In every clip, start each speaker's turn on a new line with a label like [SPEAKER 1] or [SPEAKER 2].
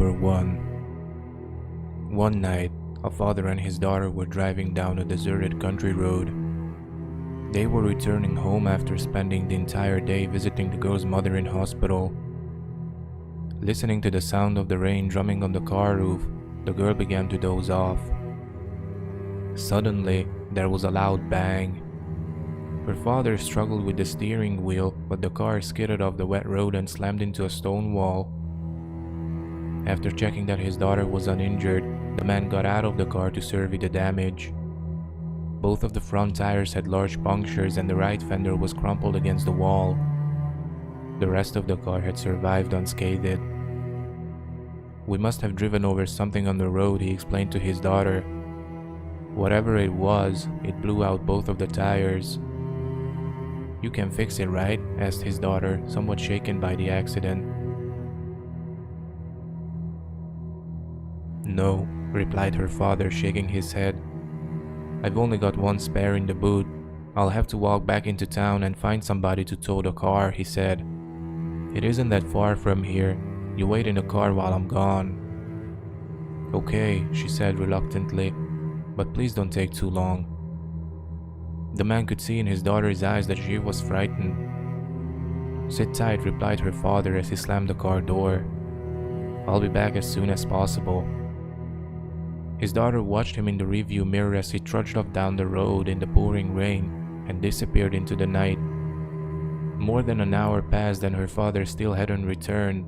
[SPEAKER 1] Number 1. One night, a father and his daughter were driving down a deserted country road. They were returning home after spending the entire day visiting the girl's mother in hospital. Listening to the sound of the rain drumming on the car roof, the girl began to doze off. Suddenly, there was a loud bang. Her father struggled with the steering wheel, but the car skidded off the wet road and slammed into a stone wall. After checking that his daughter was uninjured, the man got out of the car to survey the damage. Both of the front tires had large punctures and the right fender was crumpled against the wall. The rest of the car had survived unscathed. "We must have driven over something on the road," he explained to his daughter. "Whatever it was, it blew out both of the tires." "You can fix it, right?" asked his daughter, somewhat shaken by the accident. "No," replied her father, shaking his head. "I've only got one spare in the boot. I'll have to walk back into town and find somebody to tow the car," he said. "It isn't that far from here. You wait in the car while I'm gone." "Okay," she said reluctantly, "but please don't take too long." The man could see in his daughter's eyes that she was frightened. "Sit tight," replied her father as he slammed the car door. "I'll be back as soon as possible." His daughter watched him in the rearview mirror as he trudged off down the road in the pouring rain and disappeared into the night. More than an hour passed and her father still hadn't returned.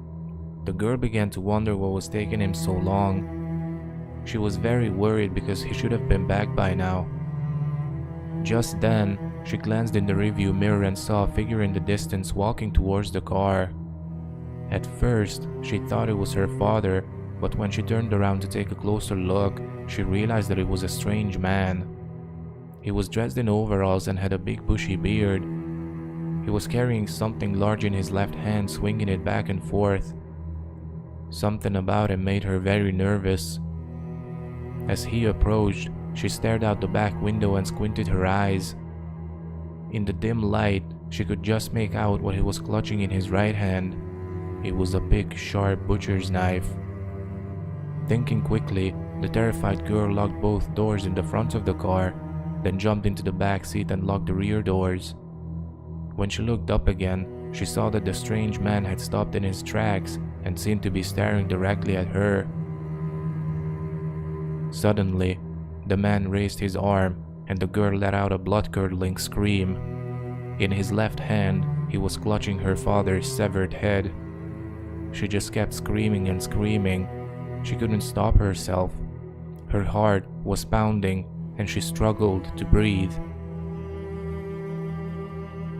[SPEAKER 1] The girl began to wonder what was taking him so long. She was very worried because he should have been back by now. Just then, she glanced in the rearview mirror and saw a figure in the distance walking towards the car. At first, she thought it was her father, but when she turned around to take a closer look, she realized that it was a strange man. He was dressed in overalls and had a big bushy beard. He was carrying something large in his left hand, swinging it back and forth. Something about him made her very nervous. As he approached, she stared out the back window and squinted her eyes. In the dim light, she could just make out what he was clutching in his right hand. It was a big, sharp butcher's knife. Thinking quickly, the terrified girl locked both doors in the front of the car, then jumped into the back seat and locked the rear doors. When she looked up again, she saw that the strange man had stopped in his tracks and seemed to be staring directly at her. Suddenly, the man raised his arm and the girl let out a blood-curdling scream. In his left hand, he was clutching her father's severed head. She just kept screaming and screaming. She couldn't stop herself. Her heart was pounding and she struggled to breathe.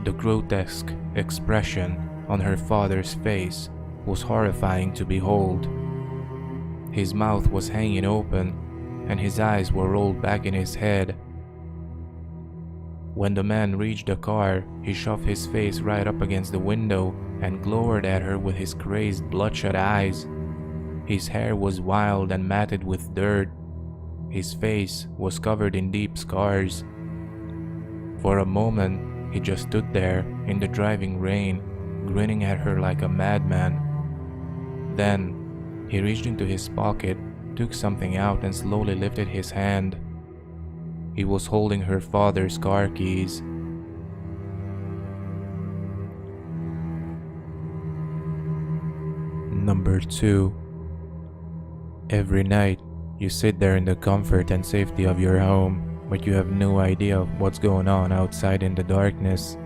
[SPEAKER 1] The grotesque expression on her father's face was horrifying to behold. His mouth was hanging open and his eyes were rolled back in his head. When the man reached the car, he shoved his face right up against the window and glowered at her with his crazed, bloodshot eyes. His hair was wild and matted with dirt. His face was covered in deep scars. For a moment, he just stood there in the driving rain, grinning at her like a madman. Then, he reached into his pocket, took something out and slowly lifted his hand. He was holding her father's car keys. Number 2. Every night, you sit there in the comfort and safety of your home, but you have no idea of what's going on outside in the darkness.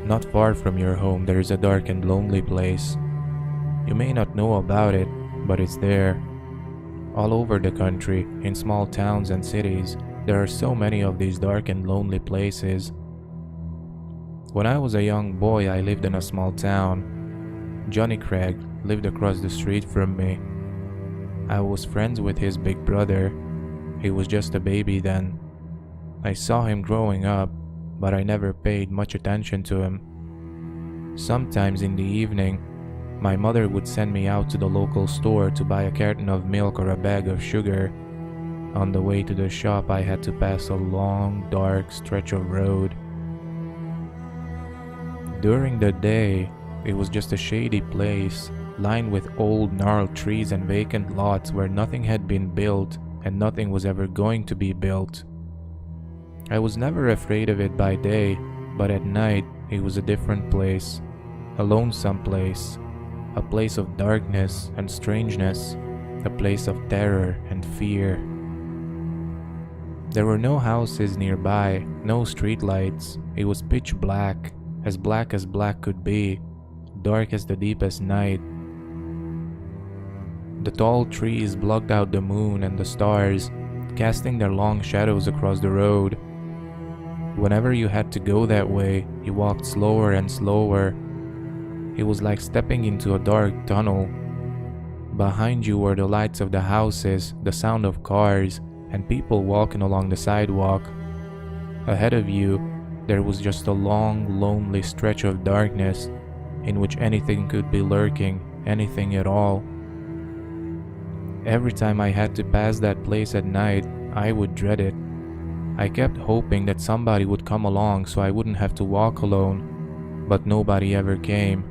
[SPEAKER 1] Not far from your home, there is a dark and lonely place. You may not know about it, but it's there. All over the country, in small towns and cities, there are so many of these dark and lonely places. When I was a young boy, I lived in a small town. Johnny Craig lived across the street from me. I was friends with his big brother. He was just a baby then. I saw him growing up, but I never paid much attention to him. Sometimes in the evening, my mother would send me out to the local store to buy a carton of milk or a bag of sugar. On the way to the shop, I had to pass a long, dark stretch of road. During the day, it was just a shady place. lined with old gnarled trees and vacant lots where nothing had been built and nothing was ever going to be built. I was never afraid of it by day, but at night it was a different place, a lonesome place, a place of darkness and strangeness, a place of terror and fear. There were no houses nearby, no streetlights. It was pitch black as black could be, dark as the deepest night. The tall trees blocked out the moon and the stars, casting their long shadows across the road. Whenever you had to go that way, you walked slower and slower. It was like stepping into a dark tunnel. Behind you were the lights of the houses, the sound of cars, and people walking along the sidewalk. Ahead of you, there was just a long, lonely stretch of darkness in which anything could be lurking, anything at all. Every time I had to pass that place at night, I would dread it. I kept hoping that somebody would come along so I wouldn't have to walk alone, but nobody ever came.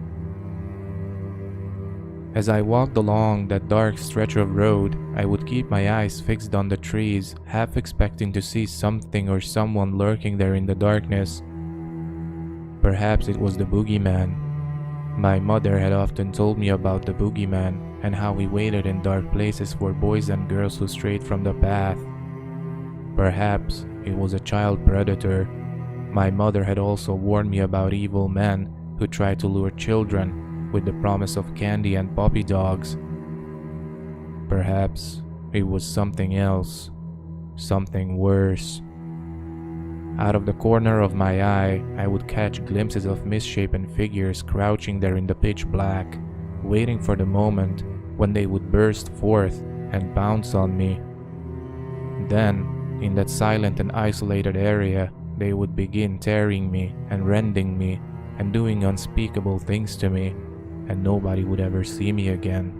[SPEAKER 1] As I walked along that dark stretch of road, I would keep my eyes fixed on the trees, half expecting to see something or someone lurking there in the darkness. Perhaps it was the boogeyman. My mother had often told me about the boogeyman and how he waited in dark places for boys and girls who strayed from the path. Perhaps it was a child predator. My mother had also warned me about evil men who tried to lure children with the promise of candy and puppy dogs. Perhaps it was something else, something worse. Out of the corner of my eye, I would catch glimpses of misshapen figures crouching there in the pitch black, waiting for the moment when they would burst forth and pounce on me. Then, in that silent and isolated area, they would begin tearing me and rending me and doing unspeakable things to me, and nobody would ever see me again.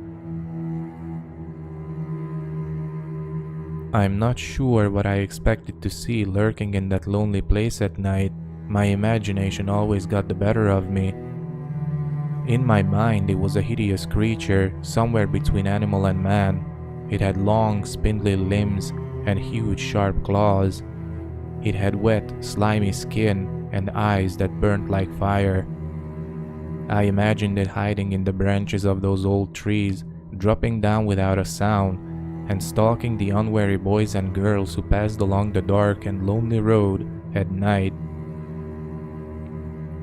[SPEAKER 1] I'm not sure what I expected to see lurking in that lonely place at night. My imagination always got the better of me. In my mind, it was a hideous creature, somewhere between animal and man. It had long, spindly limbs and huge, sharp claws. It had wet, slimy skin and eyes that burnt like fire. I imagined it hiding in the branches of those old trees, dropping down without a sound, and stalking the unwary boys and girls who passed along the dark and lonely road at night.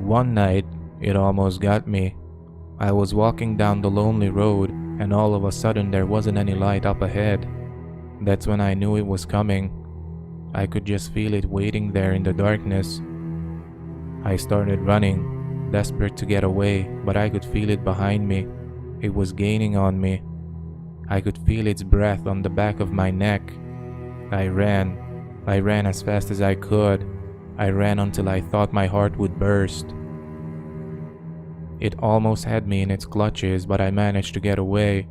[SPEAKER 1] One night, it almost got me. I was walking down the lonely road, and all of a sudden there wasn't any light up ahead. That's when I knew it was coming. I could just feel it waiting there in the darkness. I started running, desperate to get away, but I could feel it behind me. It was gaining on me. I could feel its breath on the back of my neck. I ran as fast as I could. I ran until I thought my heart would burst. It almost had me in its clutches, but I managed to get away.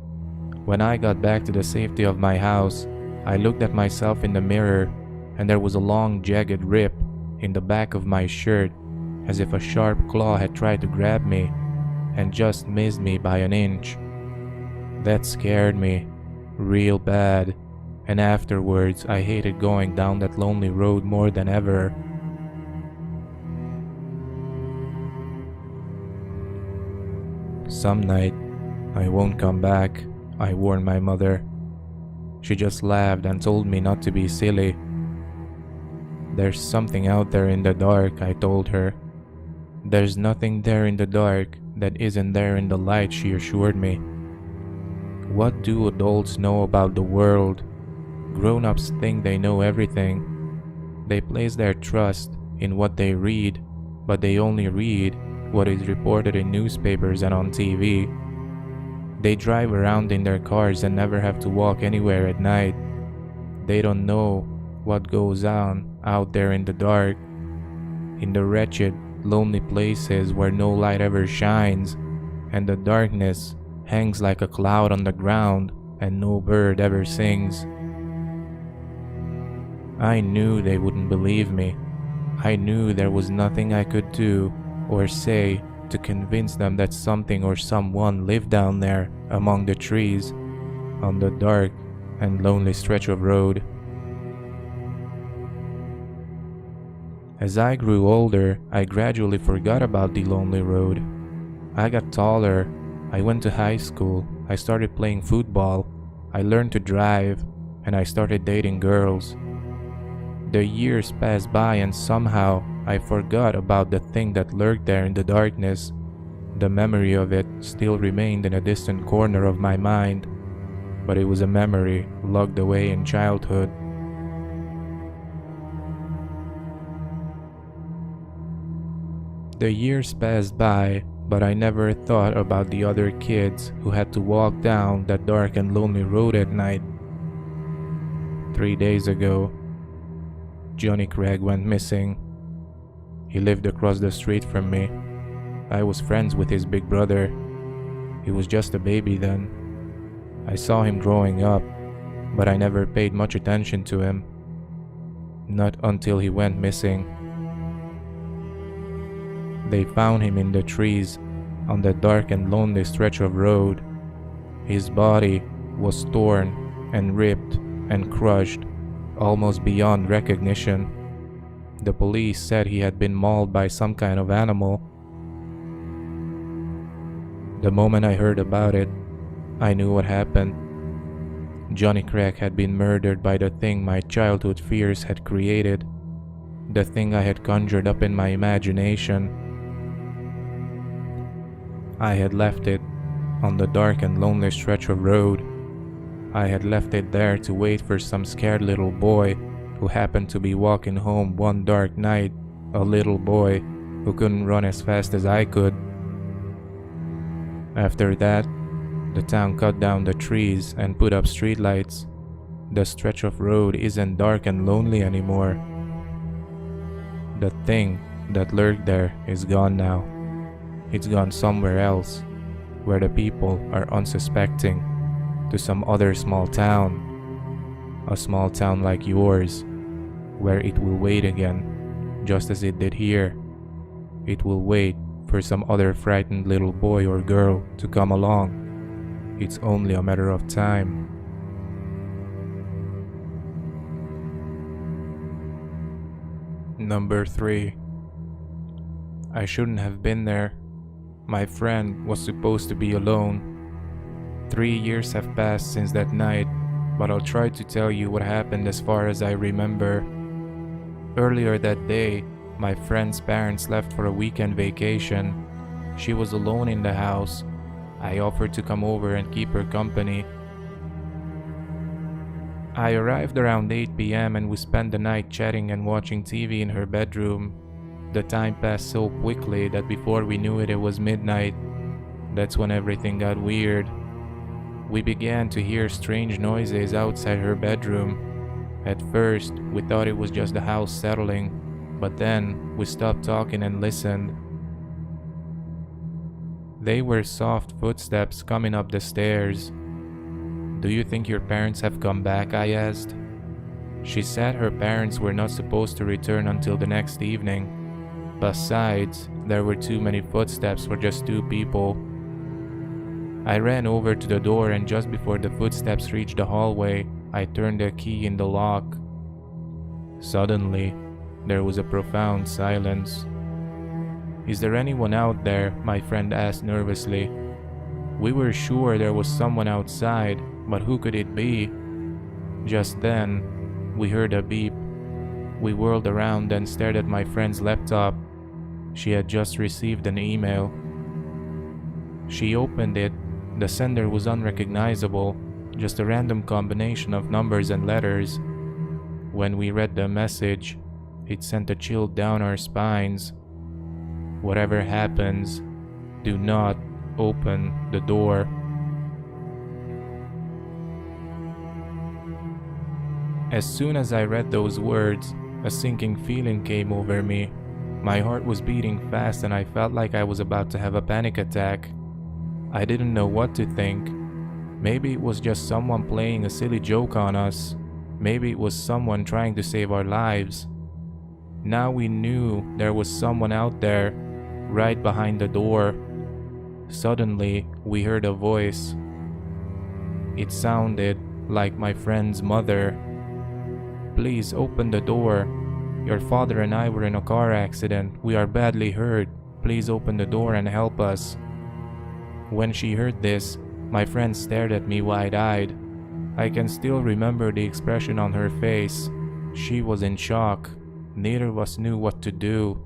[SPEAKER 1] When I got back to the safety of my house, I looked at myself in the mirror, and there was a long, jagged rip in the back of my shirt, as if a sharp claw had tried to grab me and just missed me by an inch. That scared me real bad, and afterwards I hated going down that lonely road more than ever. Some night, I won't come back, I warned my mother. She just laughed and told me not to be silly. There's something out there in the dark, I told her. There's nothing there in the dark that isn't there in the light, she assured me. What do adults know about the world? Grown-ups think they know everything. They place their trust in what they read, but they only read what is reported in newspapers and on TV. They drive around in their cars and never have to walk anywhere at night. They don't know what goes on out there in the dark, in the wretched, lonely places where no light ever shines, and the darkness hangs like a cloud on the ground and no bird ever sings. I knew they wouldn't believe me. I knew there was nothing I could do or say to convince them that something or someone lived down there among the trees on the dark and lonely stretch of road. As I grew older, I gradually forgot about the lonely road. I got taller, I went to high school, I started playing football, I learned to drive, and I started dating girls. The years passed by and somehow I forgot about the thing that lurked there in the darkness. The memory of it still remained in a distant corner of my mind, but it was a memory locked away in childhood. The years passed by, but I never thought about the other kids who had to walk down that dark and lonely road at night. 3 days ago, Johnny Craig went missing. He lived across the street from me. I was friends with his big brother. He was just a baby then. I saw him growing up, but I never paid much attention to him. Not until he went missing. They found him in the trees on that dark and lonely stretch of road. His body was torn and ripped and crushed, almost beyond recognition. The police said he had been mauled by some kind of animal. The moment I heard about it, I knew what happened. Johnny Craig had been murdered by the thing my childhood fears had created, the thing I had conjured up in my imagination. I had left it on the dark and lonely stretch of road. I had left it there to wait for some scared little boy who happened to be walking home one dark night, a little boy who couldn't run as fast as I could. After that, the town cut down the trees and put up streetlights. The stretch of road isn't dark and lonely anymore. The thing that lurked there is gone now. It's gone somewhere else, where the people are unsuspecting, to some other small town. A small town like yours, where it will wait again, just as it did here. It will wait for some other frightened little boy or girl to come along. It's only a matter of time. Number 3. I shouldn't have been there. My friend was supposed to be alone. 3 years have passed since that night, but I'll try to tell you what happened as far as I remember. Earlier that day, my friend's parents left for a weekend vacation. She was alone in the house. I offered to come over and keep her company. I arrived around 8 p.m. and we spent the night chatting and watching TV in her bedroom. The time passed so quickly that before we knew it, it was midnight. That's when everything got weird. We began to hear strange noises outside her bedroom. At first, we thought it was just the house settling, but then we stopped talking and listened. They were soft footsteps coming up the stairs. "Do you think your parents have come back?" I asked. She said her parents were not supposed to return until the next evening. Besides, there were too many footsteps for just 2 people. I ran over to the door, and just before the footsteps reached the hallway, I turned the key in the lock. Suddenly, there was a profound silence. "Is there anyone out there?" my friend asked nervously. We were sure there was someone outside, but who could it be? Just then, we heard a beep. We whirled around and stared at my friend's laptop. She had just received an email. She opened it. The sender was unrecognizable, just a random combination of numbers and letters. When we read the message, it sent a chill down our spines. "Whatever happens, do not open the door." As soon as I read those words, a sinking feeling came over me. My heart was beating fast and I felt like I was about to have a panic attack. I didn't know what to think. Maybe it was just someone playing a silly joke on us. Maybe it was someone trying to save our lives. Now we knew there was someone out there, right behind the door. Suddenly, we heard a voice. It sounded like my friend's mother. "Please open the door. Your father and I were in a car accident. We are badly hurt. Please open the door and help us." When she heard this, my friend stared at me wide-eyed. I can still remember the expression on her face. She was in shock. Neither of us knew what to do.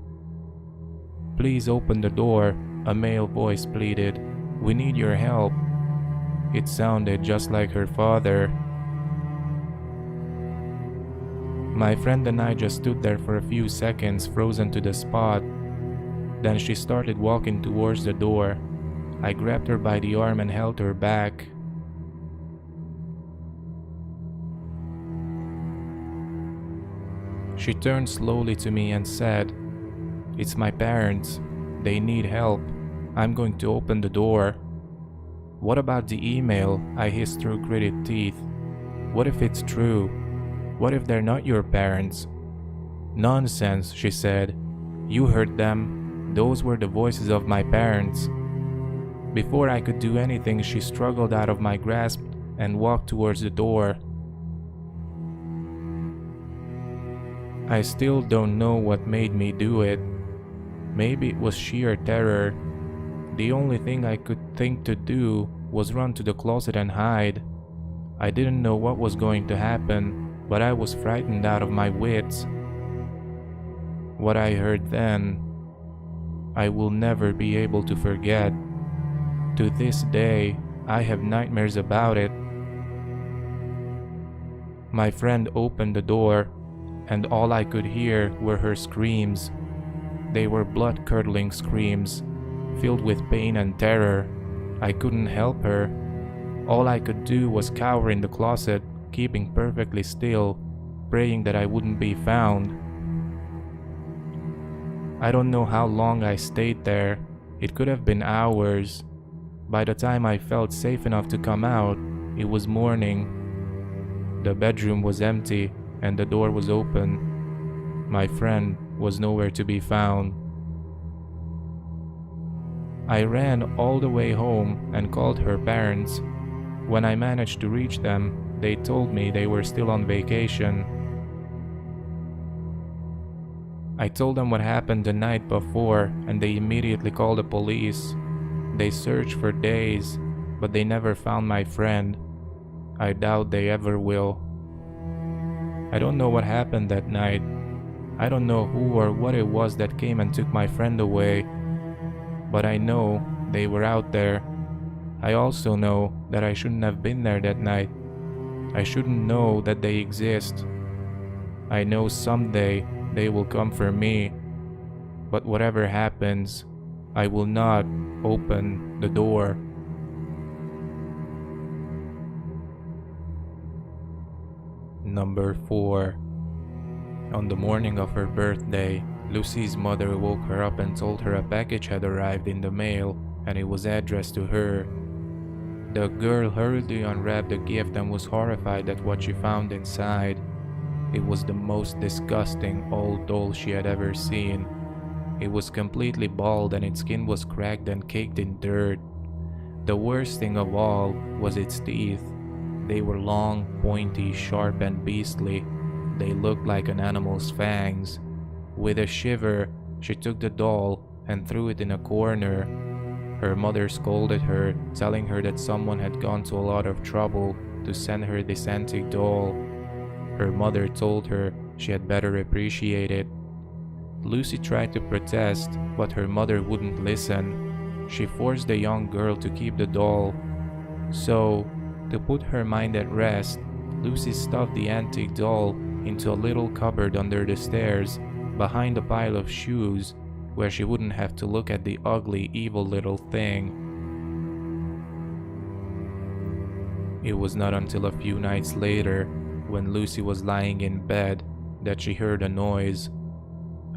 [SPEAKER 1] "Please open the door," a male voice pleaded. "We need your help." It sounded just like her father. My friend and I just stood there for a few seconds, frozen to the spot. Then she started walking towards the door. I grabbed her by the arm and held her back. She turned slowly to me and said, "It's my parents. They need help. I'm going to open the door." "What about the email?" I hissed through gritted teeth. "What if it's true? What if they're not your parents?" "Nonsense," she said. "You heard them. Those were the voices of my parents." Before I could do anything, she struggled out of my grasp and walked towards the door. I still don't know what made me do it. Maybe it was sheer terror. The only thing I could think to do was run to the closet and hide. I didn't know what was going to happen, but I was frightened out of my wits. What I heard then, I will never be able to forget. To this day, I have nightmares about it. My friend opened the door, and all I could hear were her screams. They were blood-curdling screams, filled with pain and terror. I couldn't help her. All I could do was cower in the closet, keeping perfectly still, praying that I wouldn't be found. I don't know how long I stayed there. It could have been hours. By the time I felt safe enough to come out, it was morning. The bedroom was empty and the door was open. My friend was nowhere to be found. I ran all the way home and called her parents. When I managed to reach them, they told me they were still on vacation. I told them what happened the night before, and they immediately called the police. They searched for days, but they never found my friend. I doubt they ever will. I don't know what happened that night. I don't know who or what it was that came and took my friend away. But I know they were out there. I also know that I shouldn't have been there that night. I shouldn't know that they exist. I know someday they will come for me. But whatever happens, I will not open the door. Number 4. On the morning of her birthday, Lucy's mother woke her up and told her a package had arrived in the mail and it was addressed to her. The girl hurriedly unwrapped the gift and was horrified at what she found inside. It was the most disgusting old doll she had ever seen. It was completely bald and its skin was cracked and caked in dirt. The worst thing of all was its teeth. They were long, pointy, sharp, and beastly. They looked like an animal's fangs. With a shiver, she took the doll and threw it in a corner. Her mother scolded her, telling her that someone had gone to a lot of trouble to send her this antique doll. Her mother told her she had better appreciate it. Lucy tried to protest, but her mother wouldn't listen. She forced the young girl to keep the doll. So, to put her mind at rest, Lucy stuffed the antique doll into a little cupboard under the stairs, behind a pile of shoes, where she wouldn't have to look at the ugly, evil little thing. It was not until a few nights later, when Lucy was lying in bed, that she heard a noise.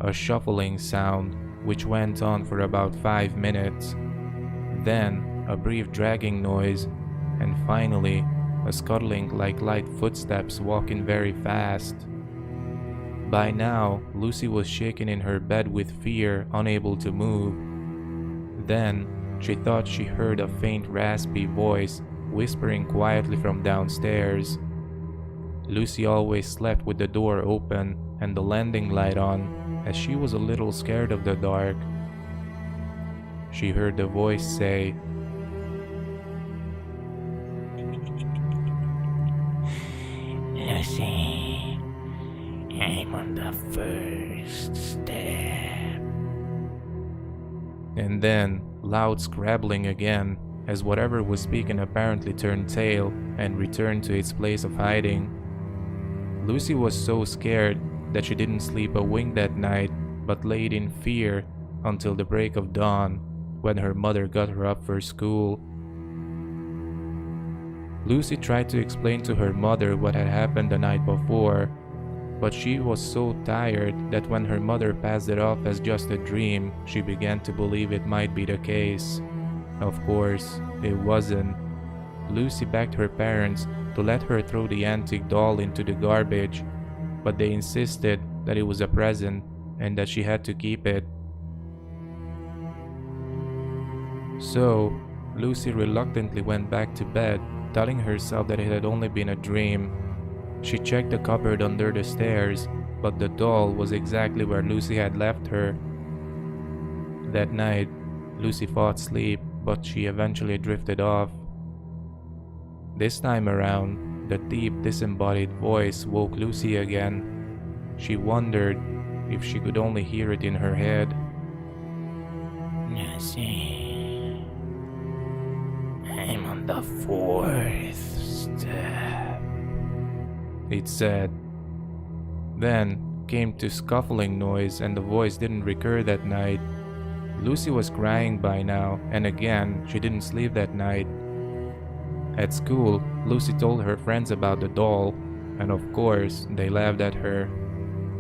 [SPEAKER 1] A shuffling sound, which went on for about 5 minutes. Then, a brief dragging noise, and finally, a scuttling like light footsteps walking very fast. By now, Lucy was shaken in her bed with fear, unable to move. Then, she thought she heard a faint raspy voice whispering quietly from downstairs. Lucy always slept with the door open and the landing light on, as she was a little scared of the dark. She heard the voice say,
[SPEAKER 2] Lucy, I'm on the first step.
[SPEAKER 1] and then loud scrabbling again, as whatever was speaking apparently turned tail and returned to its place of hiding. Lucy was so scared that she didn't sleep a wink that night, but laid in fear until the break of dawn, when her mother got her up for school. Lucy tried to explain to her mother what had happened the night before, but she was so tired that when her mother passed it off as just a dream, she began to believe it might be the case. Of course, it wasn't. Lucy begged her parents to let her throw the antique doll into the garbage, but they insisted that it was a present and that she had to keep it. So, Lucy reluctantly went back to bed, telling herself that it had only been a dream. She checked the cupboard under the stairs, but the doll was exactly where Lucy had left her. That night, Lucy fought sleep, but she eventually drifted off. This time around, the deep, disembodied voice woke Lucy again. She wondered if she could only hear it in her head.
[SPEAKER 2] Lucy, I'm on the fourth step.
[SPEAKER 1] It said. Then came to scuffling noise, and the voice didn't recur that night. Lucy was crying by now, and again, she didn't sleep that night. At school, Lucy told her friends about the doll, and of course, they laughed at her.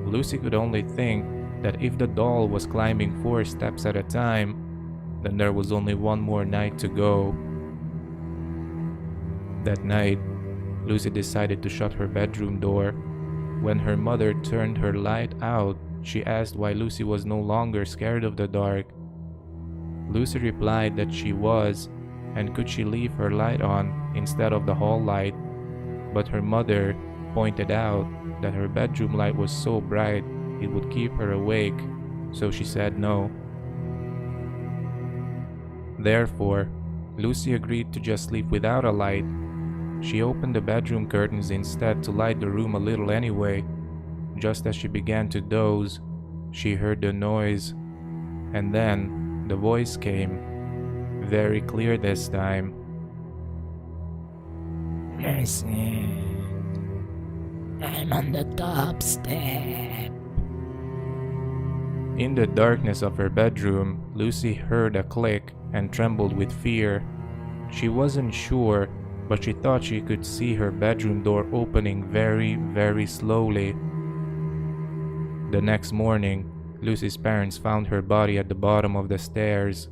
[SPEAKER 1] Lucy could only think that if the doll was climbing 4 steps at a time, then there was only one more night to go. That night, Lucy decided to shut her bedroom door. When her mother turned her light out, she asked why Lucy was no longer scared of the dark. Lucy replied that she was, and could she leave her light on instead of the hall light, but her mother pointed out that her bedroom light was so bright it would keep her awake, so she said no. Therefore, Lucy agreed to just sleep without a light. She opened the bedroom curtains instead to light the room a little anyway. Just as she began to doze, she heard the noise, and then the voice came, very clear this time.
[SPEAKER 2] Lucy, I'm on the top step.
[SPEAKER 1] In the darkness of her bedroom, Lucy heard a click and trembled with fear. She wasn't sure, but she thought she could see her bedroom door opening very, very slowly. The next morning, Lucy's parents found her body at the bottom of the stairs.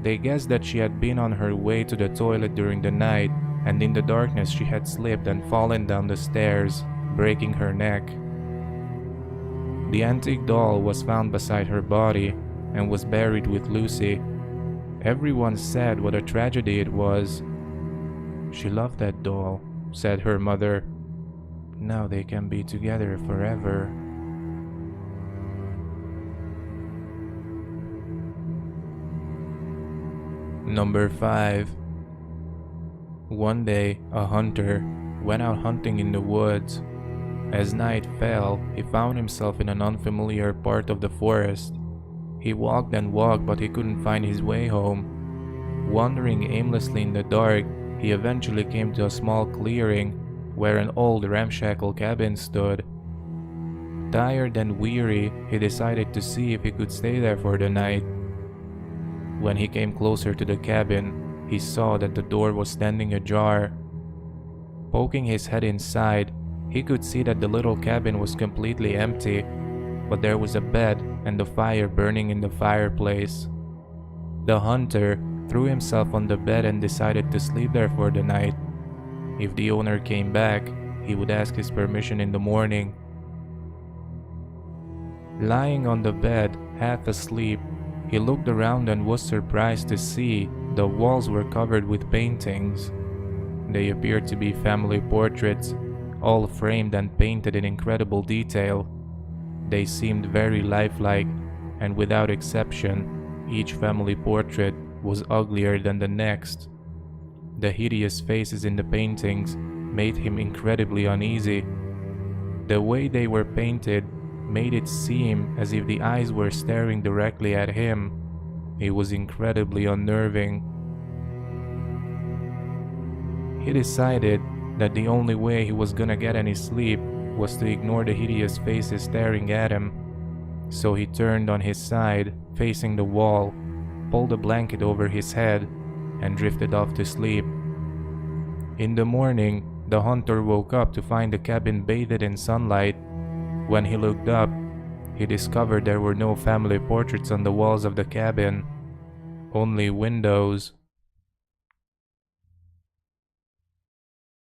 [SPEAKER 1] They guessed that she had been on her way to the toilet during the night, and in the darkness she had slipped and fallen down the stairs, breaking her neck. The antique doll was found beside her body and was buried with Lucy. Everyone said what a tragedy it was. "She loved that doll," said her mother. "Now they can be together forever." Number 5. One day, a hunter went out hunting in the woods. As night fell, he found himself in an unfamiliar part of the forest. He walked and walked, but he couldn't find his way home. Wandering aimlessly in the dark, he eventually came to a small clearing where an old ramshackle cabin stood. Tired and weary, he decided to see if he could stay there for the night. When he came closer to the cabin, he saw that the door was standing ajar. Poking his head inside, he could see that the little cabin was completely empty, but there was a bed and a fire burning in the fireplace. The hunter threw himself on the bed and decided to sleep there for the night. If the owner came back, he would ask his permission in the morning. Lying on the bed, half asleep, He looked around and was surprised to see the walls were covered with paintings. They appeared to be family portraits, all framed and painted in incredible detail. They seemed very lifelike, and without exception, each family portrait was uglier than the next. The hideous faces in the paintings made him incredibly uneasy. The way they were painted made it seem as if the eyes were staring directly at him. It was incredibly unnerving. He decided that the only way he was gonna get any sleep was to ignore the hideous faces staring at him. So he turned on his side, facing the wall, pulled a blanket over his head, and drifted off to sleep. In the morning, the hunter woke up to find the cabin bathed in sunlight. When he looked up, he discovered there were no family portraits on the walls of the cabin, only windows.